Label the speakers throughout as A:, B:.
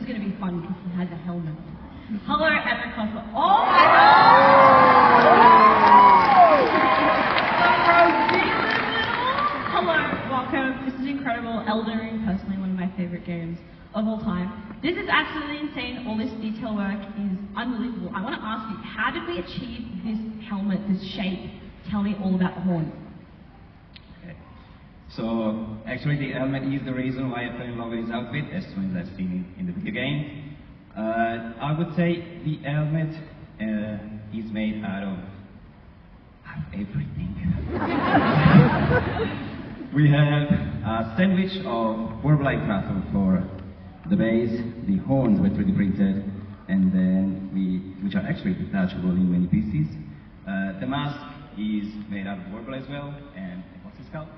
A: going to be fun because he has a helmet. Hello, Epic Cosplay. Oh my god! Hello, welcome. This is incredible. Elden Ring, personally one of my favorite games of all time. This is absolutely insane. All this detail work is unbelievable. I want to ask you, how did we achieve this helmet, this shape? Tell me all about the horns.
B: Okay. So, actually the helmet is the reason why I fell in love with his outfit as soon as I've seen it in the video game. I would say the helmet is made out of everything. We have a sandwich of Warbler crafted for the base, the horns were 3D printed, and then which are actually detachable in many pieces. The mask is made out of Warbler as well, and what's the skull?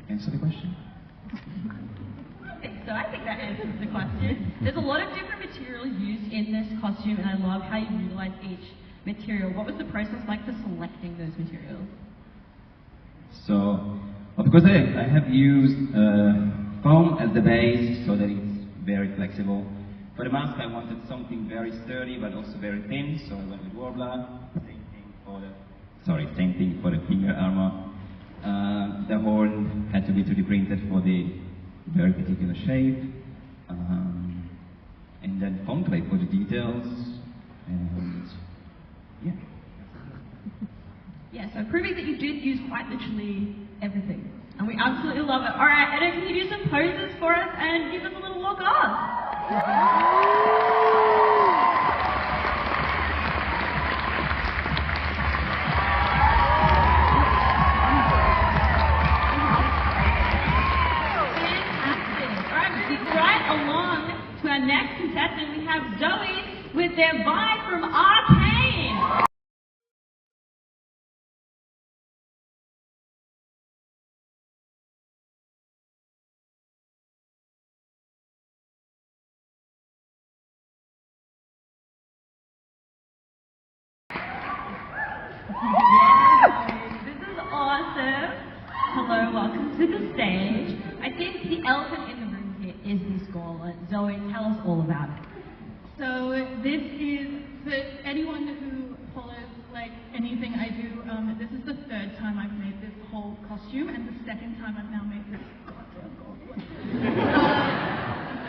B: Answer the question?
A: So I think that answers the question. There's a lot of different material used in this costume, and I love how you utilize each material. What was the process like for selecting those materials?
B: So, of course, I have used foam as the base so that it's very flexible. For the mask, I wanted something very sturdy but also very thin, so I went with Warbler. Same thing for the finger armor. The horn had to be 3D printed for the very particular shape, and then foam clay for the details, and yeah.
A: Yeah, so proving that you did use quite literally everything, and we absolutely love it. All right, Edda, can you do some poses for us and give us a little walk on? Our next contestant, we have Zoe with their vibe from Arcane. This is awesome. Hello, welcome to the stage. I think the elephant in the room here is this gauntlet. Zoe, tell us all about it.
C: So this is, for anyone who follows like anything I do, this is the third time I've made this whole costume, and the second time I've now made this goddamn gauntlet.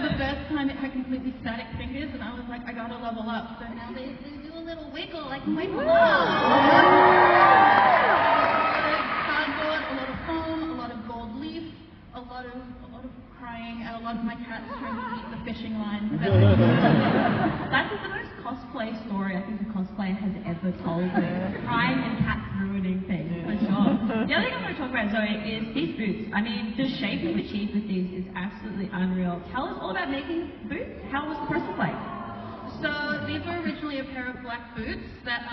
C: The first time it had completely static fingers, and I was like, I gotta level up. So now they do a little wiggle like my mom. Cardboard, a lot of foam, a lot of gold leaf, a lot of crying, and a lot of my cats trying to eat the fishing line.
A: That is the most cosplay story I think a cosplayer has ever told me. Crying and cats ruining things, for sure. The other thing I want to talk about, Zoe, is these boots. I mean, the shape you've achieved with these is absolutely unreal. Tell us all about making boots. How was the process like?
C: So these were originally a pair of black boots that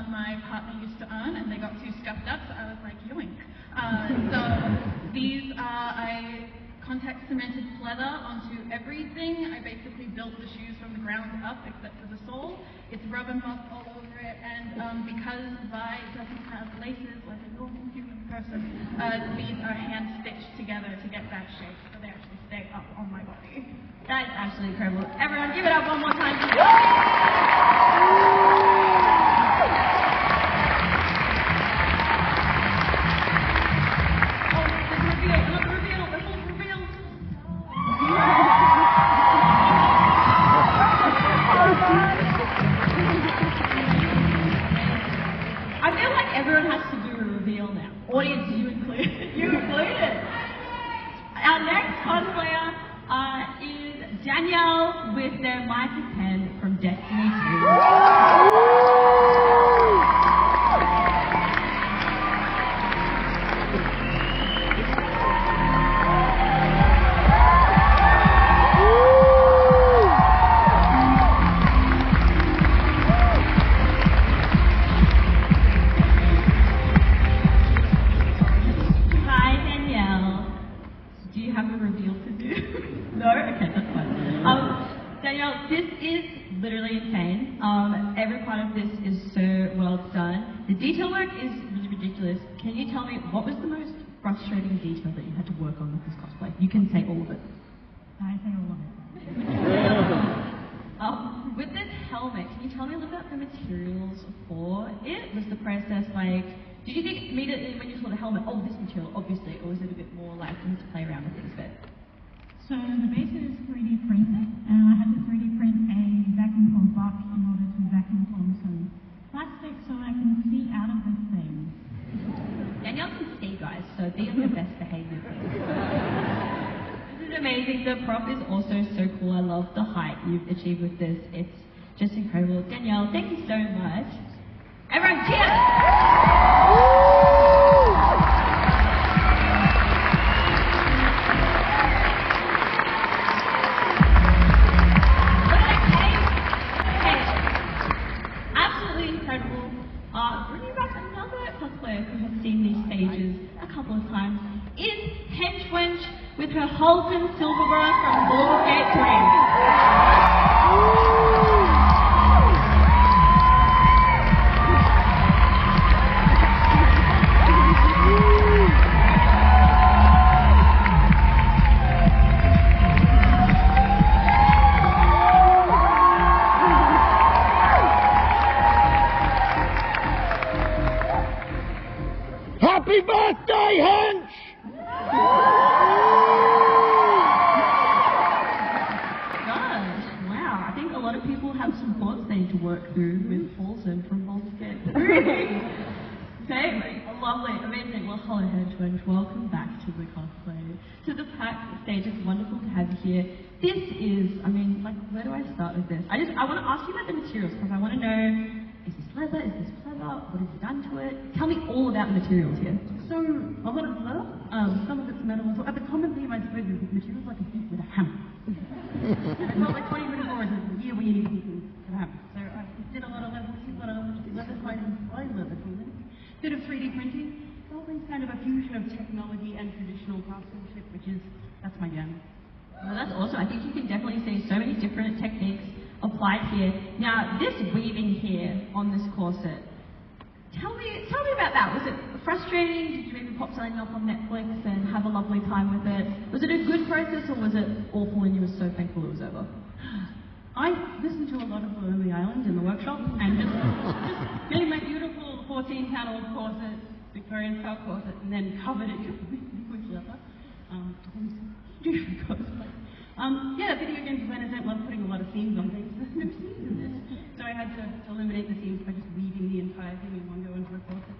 C: my partner used to own, and they got too scuffed up, so I was like, yoink. So these I contact cemented pleather onto everything. I basically built the shoes from the ground up except for the sole. It's rubber moss all over it, and because Vi doesn't have laces like a normal human person, these are hand stitched together to get that shape, so they actually stay up on my body.
A: That is absolutely incredible. Everyone, give it up one more time. I feel like everyone has to do a reveal now. Audience, you included. You included. Our next cosplayer is Danielle with their Mighty Pen from Destiny 2. This is literally insane. Every part of this is so well done. The detail work is really ridiculous. Can you tell me what was the most frustrating detail that you had to work on with this cosplay? You can say all of it.
C: I say all of it.
A: helmet. Can you tell me a little about the materials for it? Was the process like, did you think immediately when you saw the helmet, oh, this material, obviously, or was it a bit more like you had to play around with things a bit?
D: So the base is 3D printed, and I had to 3D print a vacuum form box in order to vacuum form some plastic so I can see out of this thing.
A: Danielle can see, guys, so be on your best behaviour, please. This is amazing. The prop is also so cool. I love the height you've achieved with this. It's just incredible. Danielle, thank you so much. Everyone, cheers! Bringing back another cosplayer who has seen these stages a couple of times is Henchwench with her Holton Silverborough from Baldur's Gate 3.
E: Happy birthday, Hench!
A: Gosh, wow. I think a lot of people have some thoughts they need to work through with Paulson from Baldur's Gate 3. Okay, lovely, amazing. Well, hello, Henchwench. Welcome back to the cosplay, to the PAX stage. It's wonderful to have you here. This is, I mean, like, where do I start with this? I want to ask you about the materials because I want to know, is this leather? Is this pleather? What have you done to it? Tell me all about the materials here.
D: So, a lot of leather, some of it's metal as well. The common theme, I suppose, is the material's like a beat with a hammer. And it's not like 20 minutes or it's a year where you need beaten with a hammer. So I did a lot of leather, leather fighting, fine leather tooling. Bit of 3D printing. It's always kind of a fusion of technology and traditional craftsmanship, that's my jam.
A: Well, that's awesome. I think you can definitely see so many different techniques applied here. Now, this weaving here on this corset, tell me about that. Was it frustrating? Did you maybe pop something up on Netflix and have a lovely time with it? Was it a good process or was it awful and you were so thankful it was over?
D: I listened to a lot of Lonely Island in the workshop and just made my beautiful 14-panel corset, Victorian style corset, and then covered it with leather. Yeah, video game designers don't love putting a lot of seams on things. There's no seams in this. So I had to eliminate the seams by just weaving the entire thing in one go into a corset.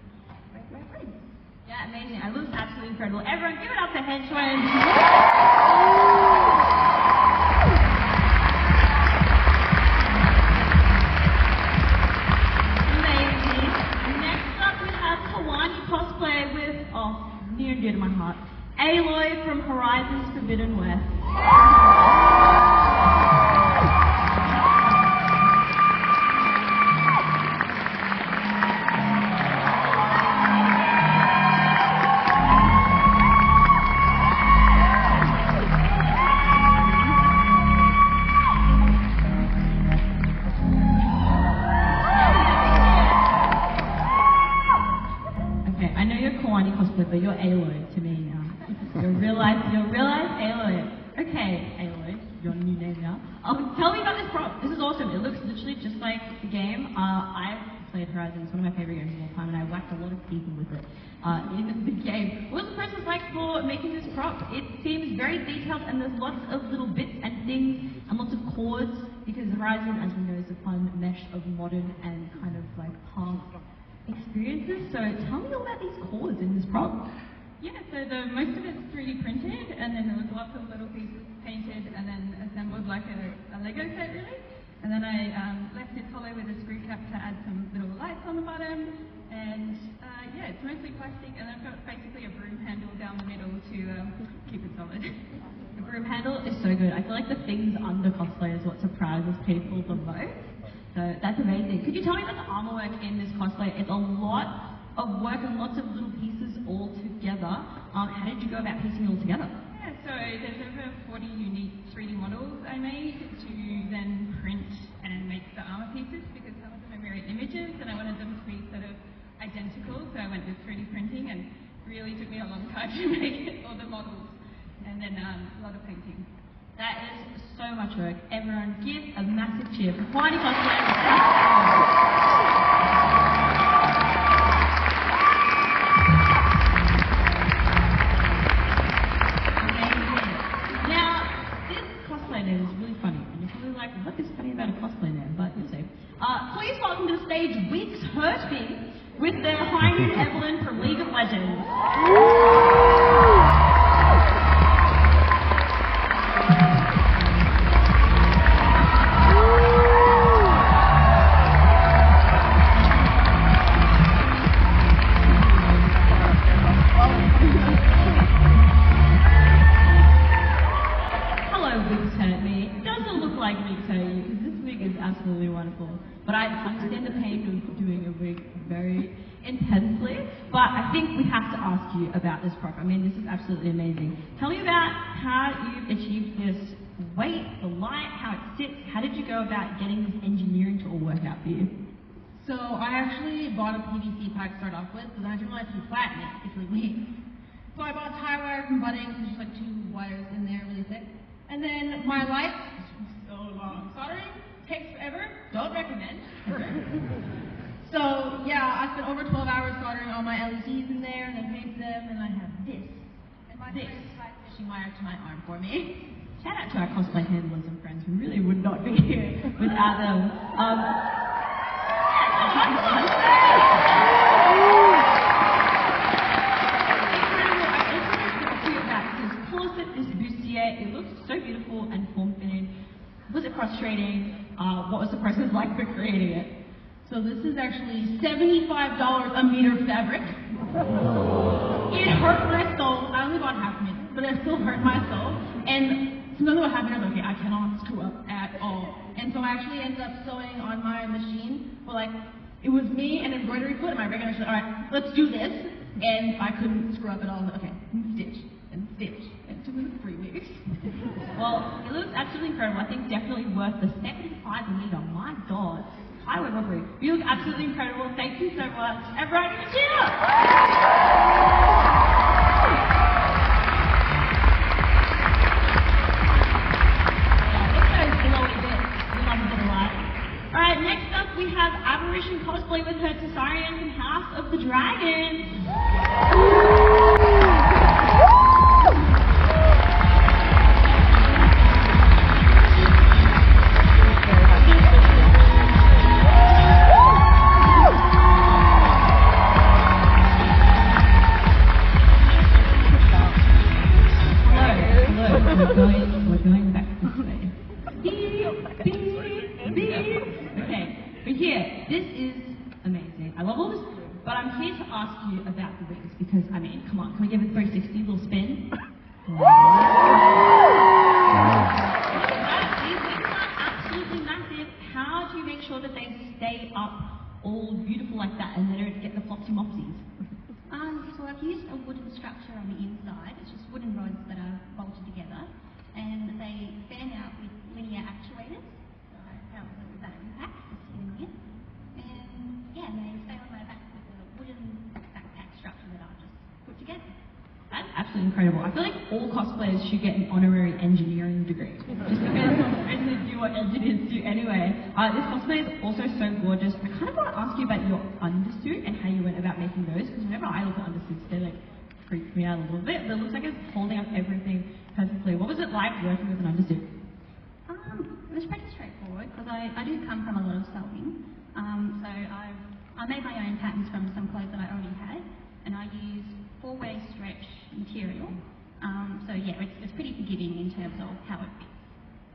D: Right.
A: Yeah, amazing. It looks absolutely incredible. Everyone, give it up to Henchwench. Amazing. Next up, we have Hawani Cosplay with, near and dear to my heart, Aloy from Horizons Forbidden West. Okay, I know you're Kawani cosplay, but you're Aloy to me now. You're real life Aloy. Okay, Aloy, your new name now. Tell me about this prop. This is awesome. It looks literally just like the game. I've played Horizon. It's one of my favorite games of all time, and I whacked a lot of people with it in the game. What was the process like for making this prop? It seems very detailed, and there's lots of little bits and things, and lots of chords, because Horizon, as we know, is a fun mesh of modern and kind of like past experiences. So tell me all about these chords in this prop.
C: Yeah, so most of it's 3D printed, and then there was lots of little pieces painted and then assembled like a Lego set, really. And then I left it hollow with a screw cap to add some little lights on the bottom. And yeah, it's mostly plastic, and I've got basically a broom handle down the middle to keep it solid.
A: The broom handle is so good. I feel like the things under cosplay is what surprises people the most. So that's amazing. Could you tell me about the armor work in this cosplay? It's a lot of work and lots of little pieces all together. How did you go about piecing it all together?
C: Yeah, so there's over 40 unique 3D models I made to then print and make the armor pieces, because some of them are mirror images and I wanted them to be sort of identical, so I went with 3D printing, and really took me a long time to make all the models, and then a lot of painting.
A: That is so much work. Everyone give a massive cheer for Whitey Cosplay. Name is really funny, and you're probably like, what is funny about a cosplay name? But you'll see. Please welcome to the stage Wigs Hurt Me with their Heine Evelyn from League of Legends. Absolutely wonderful. But I understand the pain of doing a wig very intensely, but I think we have to ask you about this prop. I mean, this is absolutely amazing. Tell me about how you've achieved this weight, the light, how it sits. How did you go about getting this engineering to all work out for you?
C: So I actually bought a PVC pipe to start off with, but then I didn't realize you flatten it. It's really weak. So I bought tie wire from Buddings, there's just like 2 wires in there really thick. And then my lights, so long. Soldering takes forever, don't recommend. So yeah, I spent over 12 hours soldering all my LEDs in there and then painted them, and I have this. And my friend tried fishing wire to my arm for me.
A: Shout out to our cosplay handlers and friends who really would not be here without them. This bustier, it looks so beautiful and form-fitting. Was it frustrating? What was the process like for creating it?
C: So this is actually $75 a meter fabric. It hurt my soul. I only bought half a meter, but it still hurt my soul. And sometimes what happened, I was like, okay, I cannot screw up at all. And so I actually ended up sewing on my machine. Well, like, it was me and embroidery foot and my regular machine. All right, let's do this. And I couldn't screw up at all. Okay, stitch and stitch. And it took me 3 weeks.
A: Well, it looks absolutely incredible. I think definitely worth the 75 a meter. My God. I would agree. You look absolutely incredible. Thank you so much. Everyone, give a cheer! Alright, next up we have Apparition Cosplay with her Tessarian from House of the Dragon. We're going back this way. Okay, but here, this is amazing. I love all this, but I'm here to ask you about the wigs because, I mean, come on, can we give it a 360 little spin? These wigs are absolutely massive. How do you make sure that they stay up all beautiful like that and they don't get the flopsy mopsies?
F: So I've used a wooden structure on the inside. It's just wooden rods that are bolted together, and they fan out with linear actuators. So I found that PAX is sitting here, and yeah, they stay on my back with a wooden backpack structure that I've just put together.
A: That's absolutely incredible. I feel like all cosplayers should get an honorary engineering degree. Just because they do what engineers do anyway. This cosplay is also so gorgeous. I kind of want to ask you about your undersuit and how you went about making those, because whenever I look at undersuits, they like freak me out a little bit. But it looks like it's holding up everything perfectly. What was it like working with an undersuit?
F: It was pretty straightforward because I do come from a lot of sewing. So I made my own patterns from some clothes that I already had, and I used 4-way stretch material. So yeah, it's pretty forgiving in terms of how it fits.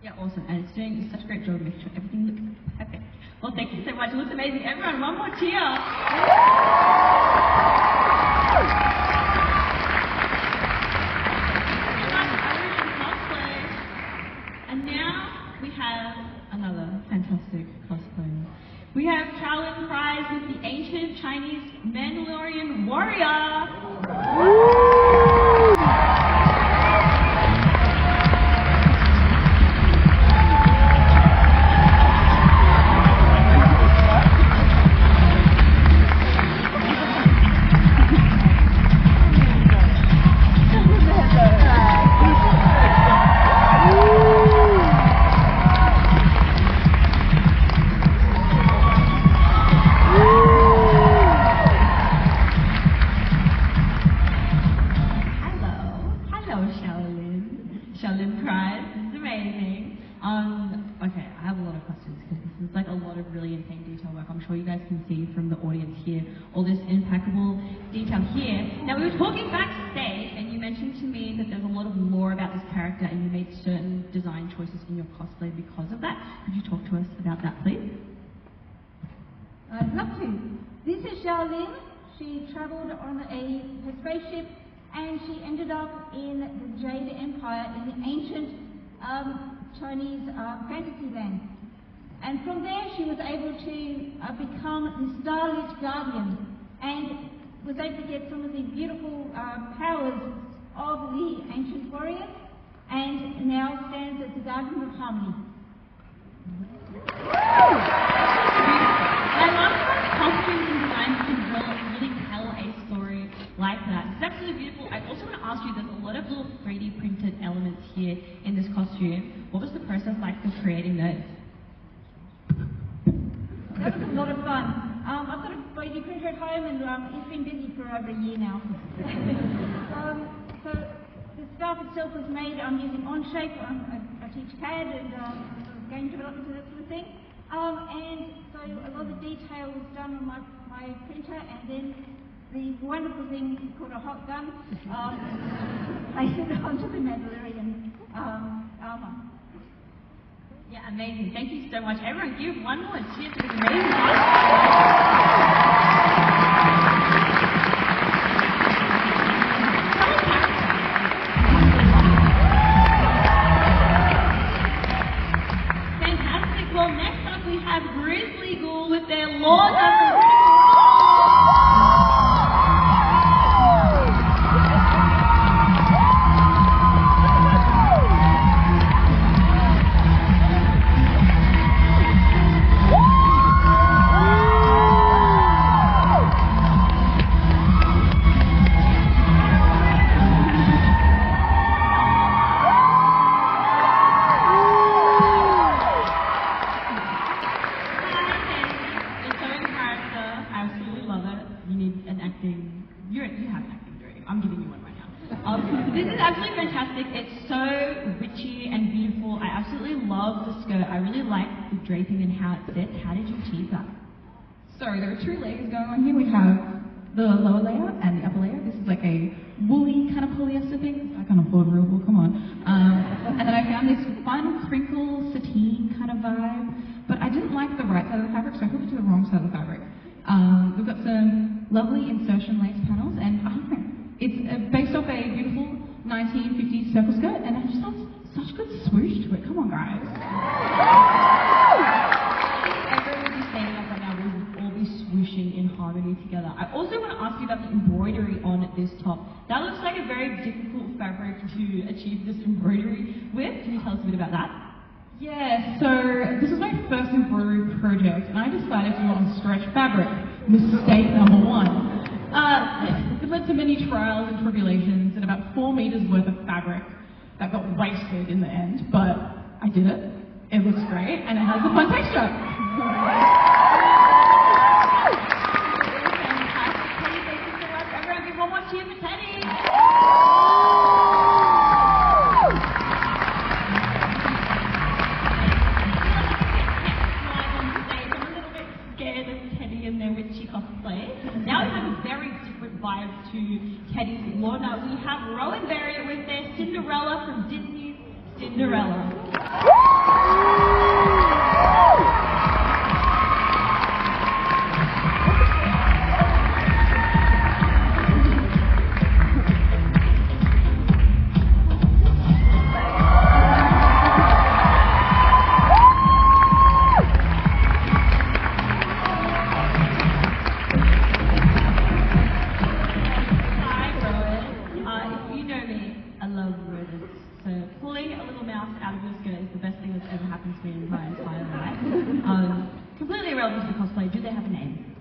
A: Yeah, awesome. And it's doing such a great job of making sure everything looks perfect. Well, thank you so much. It looks amazing. Everyone, one more cheer. And now we have another fantastic cosplay. We have Charlene Prize with the ancient Chinese Mandalorian warrior.
E: Woo!
A: Okay, I have a lot of questions because this is like a lot of really insane detail work. I'm sure you guys can see from the audience here all this impeccable detail here. Now we were talking backstage and you mentioned to me that there's a lot of lore about this character and you made certain design choices in your cosplay because of that. Could you talk to us about that, please?
G: I'd love to. This is Xiaolin. She travelled on her spaceship and she ended up in the Jade Empire in the ancient Chinese fantasy land. And from there she was able to become the Starlit Guardian and was able to get some of the beautiful powers of the ancient warriors and now stands as the Guardian of Harmony.
A: I love how costumes and designs can really tell a story like that. It's absolutely beautiful. I also want to ask you, there's a lot of little 3D printed elements here in this costume. What was the process like for creating those?
G: That was a lot of fun. I've got a 3D printer at home and it's been busy for over a year now. So the stuff itself was made using Onshape. I teach CAD and game development and that sort of thing. And so a lot of the detail was done on my printer, and then the wonderful thing called a hot gun placed it onto the Mandalorian armor.
A: Yeah, amazing. Thank you so much. Everyone give one more cheer for this amazing costume. Fantastic. Well, next up we have Grizzly Ghoul with their Lord of the This is absolutely fantastic. It's so witchy and beautiful. I absolutely love the skirt. I really like the draping and how it sits. How did you achieve that?
H: So there are two layers going on here. We have the lower layer and the upper layer. This is like a woolly kind of polyester thing. I can't afford real wool, come on. And then I found this fun crinkle sateen kind of vibe, but I didn't like the right side of the fabric, so I hooked it to the wrong side of the fabric. We've got some lovely insertion lace panels, and I don't know, it's based off a beautiful 1950s circle skirt, and it just has such good swoosh to it. Come on, guys.
A: Everyone will be standing up right now. We will all be swooshing in harmony together. I also want to ask you about the embroidery on this top. That looks like a very difficult fabric to achieve this embroidery with. Can you tell us a bit about that?
H: Yeah, so this was my first embroidery project, and I decided to do it on stretch fabric. Mistake number one. It led to many trials and tribulations and about 4 meters worth of fabric that got wasted in the end, but I did it. It looks great, and it has a fun texture.
A: Thank you so much. Everyone give one more cheer for Teddy. Now we have a very different vibe to Teddy's Lord. Now we have Rowan Barrier with their Cinderella from Disney's Cinderella. Completely irrelevant to cosplay. Do they have a name?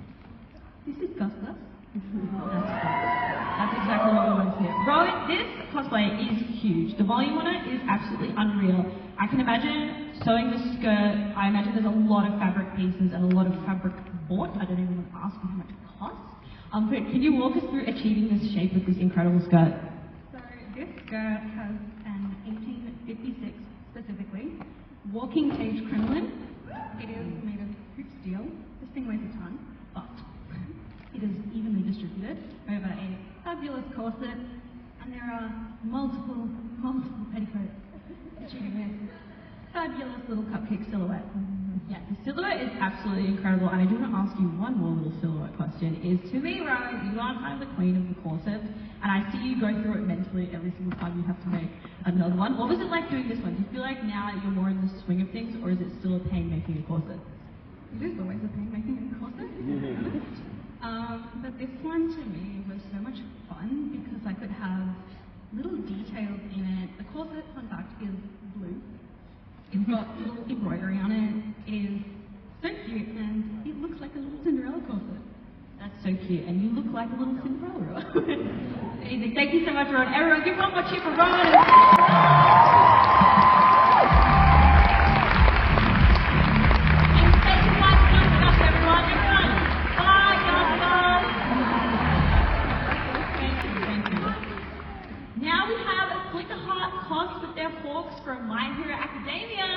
D: This is Gus Gus.
A: That's exactly what we want to hear. Rowan, this cosplay is huge. The volume on it is absolutely unreal. I can imagine sewing the skirt. I imagine there's a lot of fabric pieces and a lot of fabric bought. I don't even want to ask you how much it costs. But can you walk us through achieving this shape with this incredible skirt?
D: So this skirt has an 1856 specifically
H: walking cage crinoline. It is made of hoop steel. This thing weighs a ton, but it is evenly distributed over a fabulous corset, and there are multiple petticoats achieving this fabulous little cupcake silhouette.
A: Yeah, the silhouette is absolutely incredible, and I do want to ask you one more little silhouette question. Is to me, Ryan, you are kind of the queen of the corset, and I see you go through it mentally every single time you have to make another one. What was it like doing this one? Do you feel like now you're more in the swing of things, or is it still a pain making a corset?
H: It is always a pain making a corset. But this one to me was so much fun because I could have little details in it. The corset, fun fact, is blue. It's got little embroidery on it. It is so cute, and it looks like a little Cinderella corset.
A: That's so cute, and you look like a little Cinderella. Amazing. Thank you so much, Rowan. Everyone, give one more cheer for Rowan. And say goodbye to Gus, everyone. Everyone. Bye, Gus. Thank you. Now we have Flicker Heart Cos with their hawks from My Hero Academia.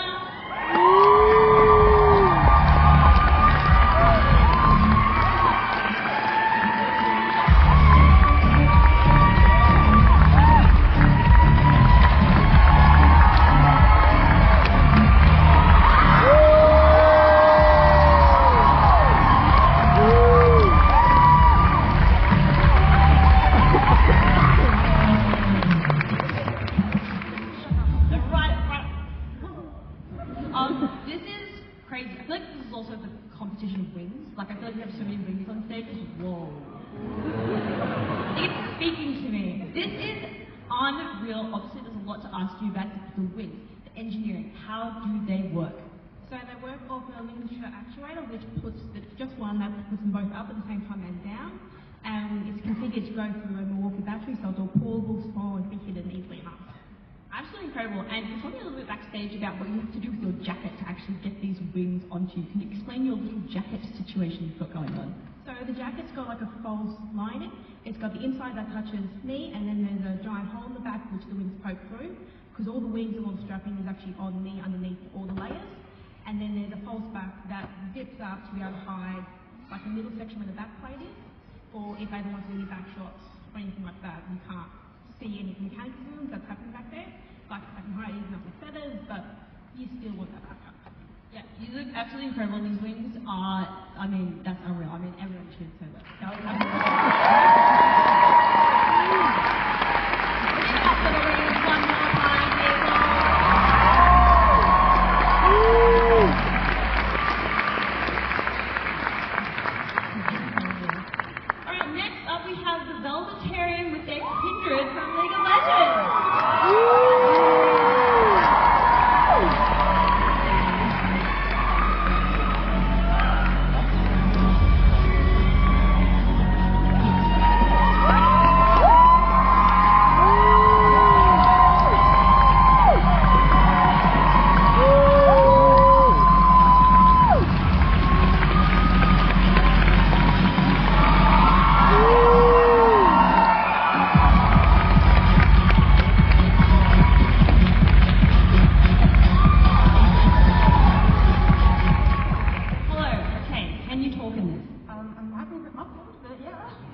A: This is crazy. I feel like this is also the competition of wings. Like, I feel like we have so many wings on stage. Whoa. It's speaking to me. This is unreal. Obviously, there's a lot to ask you about the wings, the engineering. How do they work?
D: So they work off a ligature actuator, which puts just one that puts them both up at the same time and down. And it's configured to go through a Milwaukee battery, so it's all pullable, small, and fitted easily enough.
A: Absolutely incredible. And you told me a little bit backstage about what you have to do with your jacket to actually get these wings onto you. Can you explain your little jacket situation you've got going on?
D: So the jacket's got like a false lining. It's got the inside that touches me, and then there's a giant hole in the back which the wings poke through, because all the wings and all the strapping is actually on me underneath all the layers. And then there's a false back that zips up to be able to hide like the middle section where the back plate is, or if I ever want to do any back shots or anything like that, you can't see any mechanical movements that's happening back there. Like, I can hide even up with feathers, but you still want that backup.
A: Yeah, you look absolutely incredible. These wings are, I mean, that's unreal. I mean, everyone should say that. That was absolutely one more time, people. Alright, next up we have the Velvetarian with their kindred from League of Legends.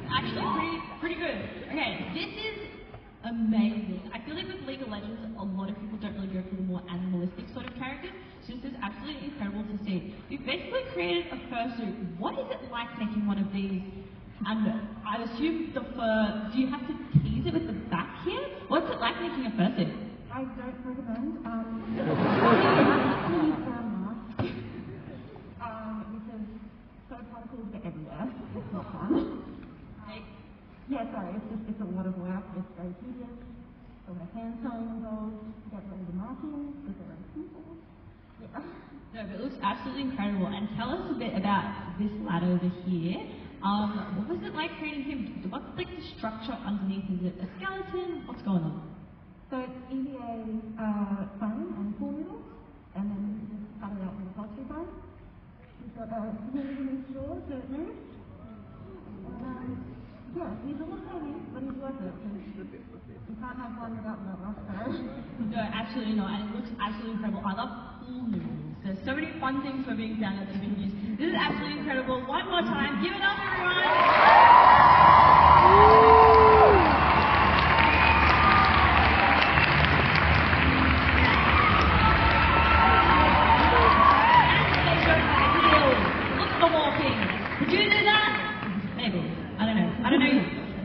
A: Actually, pretty good. Okay, this is amazing. I feel like with League of Legends, a lot of people don't really go for the more animalistic sort of characters. So this is absolutely incredible to see. You've basically created a fursuit. What is it like making one of these? And I assume the fur, do you have to tease it with the back here? What's it like making a fursuit?
G: I don't recommend. Because soap particles get everywhere. It's not fun. Yeah, sorry, it's a lot of work. It's very tedious. A lot of hand sewing involved. You get all the markings because they're very simple. Yeah.
A: No, but it looks absolutely incredible. And tell us a bit about this lad over here. What was it like creating him? What's like the structure underneath? Is it a skeleton? What's going on?
G: So it's EVA foam and pool noodles, and then you just cut it out with a upholstery foam. We've got a really straw so it moves. Yeah, he's a little heavy, but he's worth it. You can't have one without the other. So.
A: No, absolutely not. And it looks absolutely incredible. I love pool noodles. fun things were being done at the venues. This is absolutely incredible. One more time, give it up, everyone! Did you do that? Maybe. I don't know.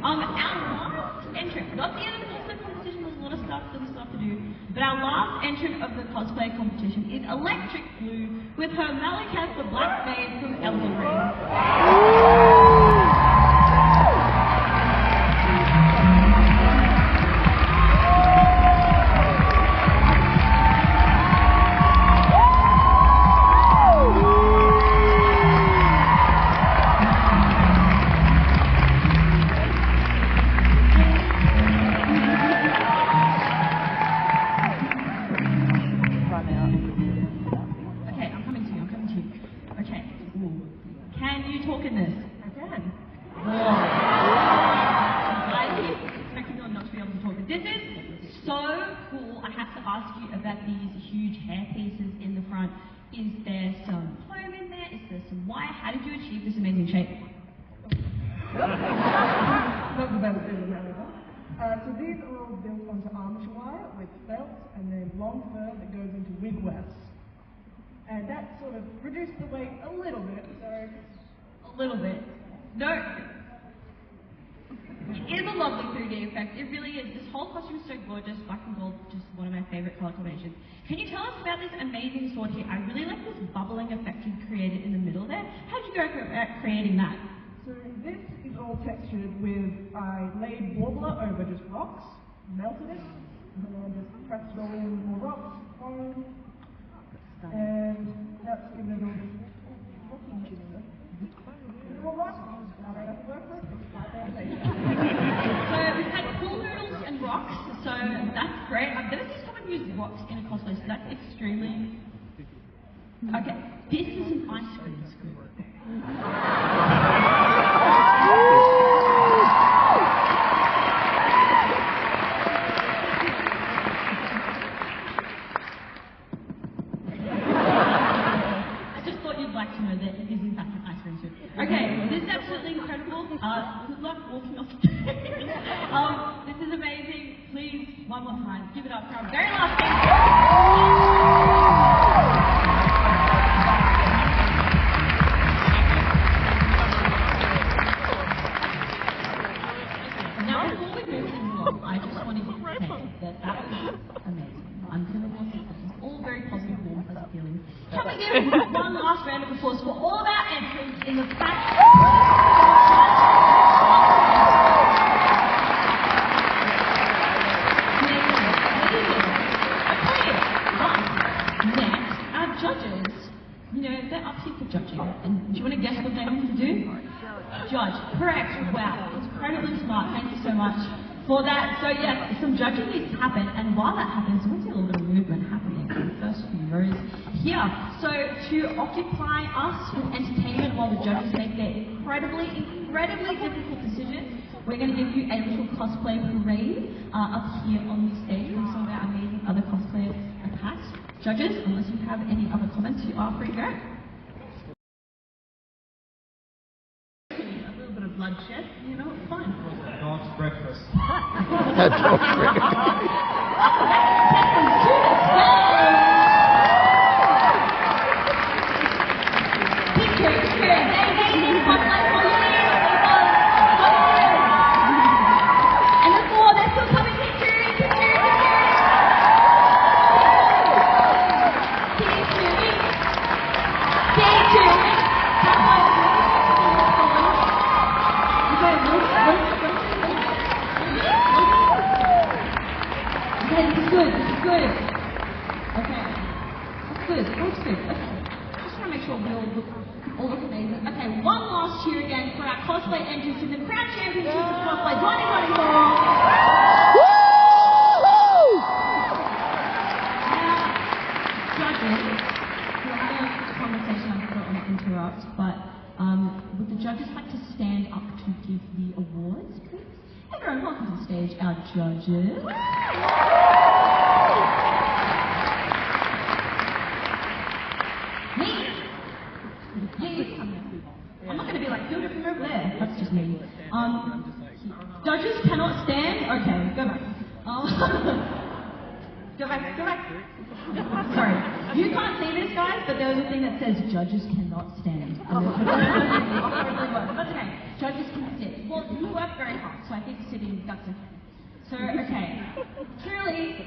A: Our last entrant, not the end of the cosplay competition, there's a lot of stuff to do, but our last entrant of the cosplay competition is Electric Blue with her Malekith the Black Maid from Elden Ring. Is there some foam in there? Is there some wire? How did you achieve this amazing shape?
I: So these are all built onto armature wire with felt and then long fur that goes into wig wefts. And that sort of reduced the weight a little bit, so...
A: A little bit? No. It is a lovely 3D effect. It really is. This whole costume is so gorgeous. Black and gold, just one of my favorite color combinations. Can you tell us about this amazing sword here? I really like this bubbling effect you created in the middle there. How did you go about creating that?
I: So this is all textured with, I laid warbler over just rocks, melted it, and then just pressed it all in with more rocks, foam, and that's given it all this rocking jitter. All rocks, now they have to work for it, it's my foundation.
A: So we've had pool noodles and rocks, so that's great. I've never seen someone use rocks in a cosplay, so that's extremely... Okay, this is an ice cream scoop. I just thought you'd like to know that it is in fact an ice cream scoop. Okay, this is absolutely incredible. Good luck walking off the stage. This is amazing. Please, one more time, give it up for our very last entrant. Now, before we move things along, I just wanted to say that was amazing. Unbelievable systems, all very positive, warm, pleasant feelings. Can we give one last round of applause for all of our entrants in the PAX? Judges, you know, they're up here for judging. And do you want to guess what they want to do? Judge. Correct. Wow. Incredibly smart. Thank you so much for that. So yes, some judging needs to happen. And while that happens, we see a little bit of movement happening in the first few rows here. So to occupy us with entertainment while the judges make their incredibly difficult decisions, we're going to give you a little cosplay parade up here on the stage from some of our amazing other cosplayers at PAX. Judges, unless you have any other comments, you are free to go. A little bit of bloodshed, you know, it's fine.
J: Dog's breakfast.
A: Cosplay entrance in the Crown Championship of Cosplay 2024. Judges, we're having a conversation, I don't want to interrupt, but would the judges like to stand up to give the awards, please? Everyone, welcome to the stage, our judges. Meet
H: like, do it from over there. That's just me. Judges cannot stand. Okay, go back. Go back. Sorry. You can't see this, guys, but there's a thing that says judges cannot stand. That's okay. Judges can sit. Well, you work very hard, so I think sitting, that's okay. So, okay. Truly,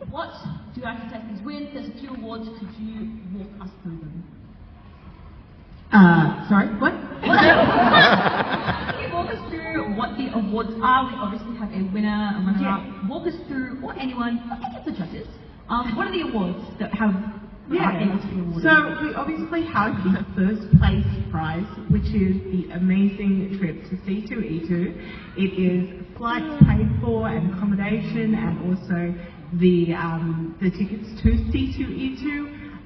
H: what do our contestants win? There's a few awards. Could you walk us through them? Sorry, what? Can you walk us through what the awards are? We obviously have a winner, a runner-up. Walk us through, or anyone, any of the judges. What are the awards that are able to be awarded?
J: So we obviously have the first place prize, which is the amazing trip to C2E2. It is flights paid for and accommodation, and also the tickets to C2E2.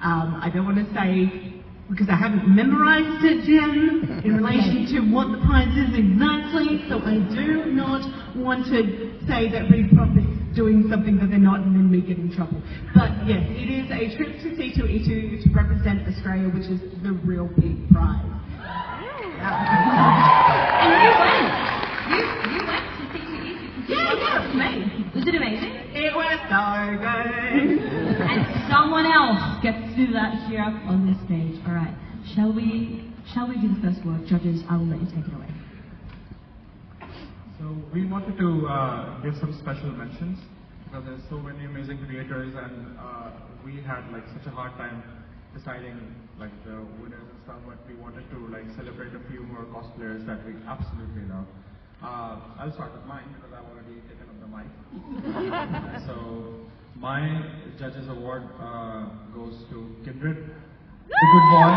J: I don't want to say, because I haven't memorized it, Jen, in relation to what the prize is exactly, so I do not want to say that Reprop is doing something that they're not and then we get in trouble. But yes, it is a trip to C2E2 to represent Australia, which is the real big prize.
A: And you went. You went to C2E2. Yeah, it was amazing. Was it amazing?
J: It was so good.
A: And someone else gets to do that here up on this stage. All right. Shall we do the first word? Judges, I will let you take it away.
K: So we wanted to give some special mentions because there's so many amazing creators, and we had like such a hard time deciding like the winners and stuff, but we wanted to like celebrate a few more cosplayers that we absolutely love. I'll start with mine because I've already taken up the mic. So my judges award goes to Kindred, the good boy.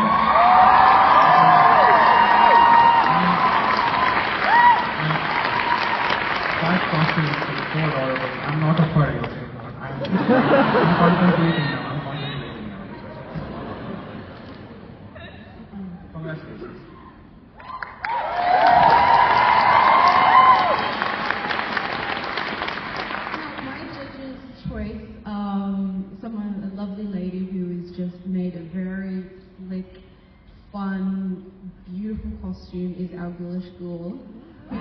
K: That costume is so adorable. I'm not a furry, okay? I'm contemplating now. Congratulations.
H: My judge's choice, a lovely lady who has just made a very slick, fun, beautiful costume is our ghoulish ghoul. Most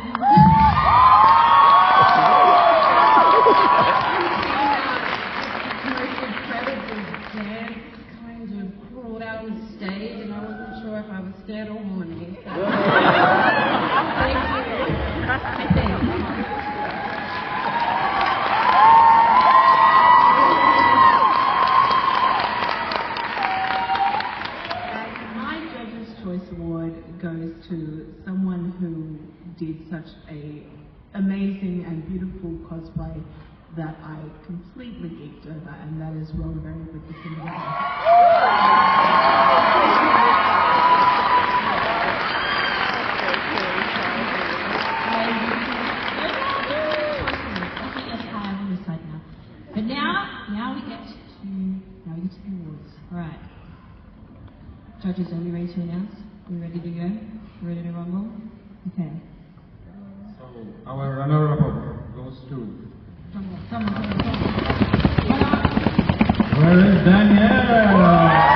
H: incredible dance kind of crawled out on stage, and I wasn't sure if I was scared or horny. So. Thank you. I think.
J: My Judge's Choice Award goes to someone who did such a amazing and beautiful cosplay that I completely geeked over, and that is Ron Berry with the Cinderella.
A: But now we get to the awards. All right. Judges, are we ready to announce? Are we ready to go? We ready to rumble? Okay.
K: So our runner-up goes to. Where is Danielle?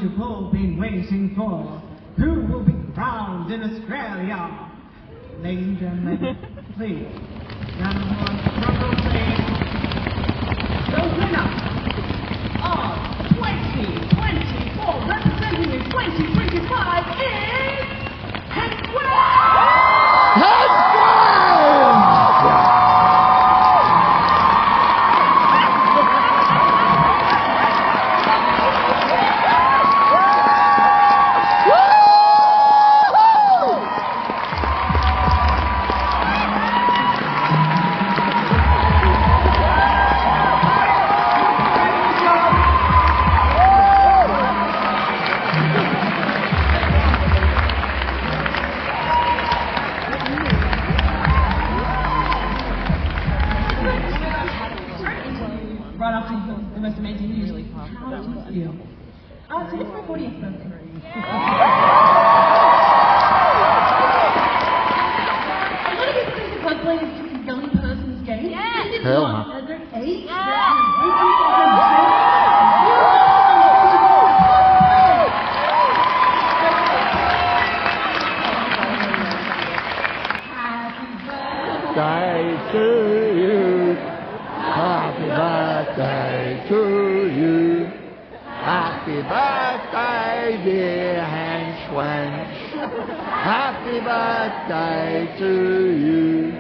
J: you've all been waiting for. Who will be crowned in Australia? Ladies and gentlemen, please, round of applause, drum roll, please.
I: winner of 2024, representing in 2025 is Hank right after the most amazing news. How do you feel? So it's my 40th birthday. A lot of people think that cosplay is just a young person's game. Yeah. It's
E: Hell
I: not.
E: no.
I: There's an age.
E: Birthday to you. Happy birthday to you. Happy birthday, dear Hans Wench. Happy birthday to you.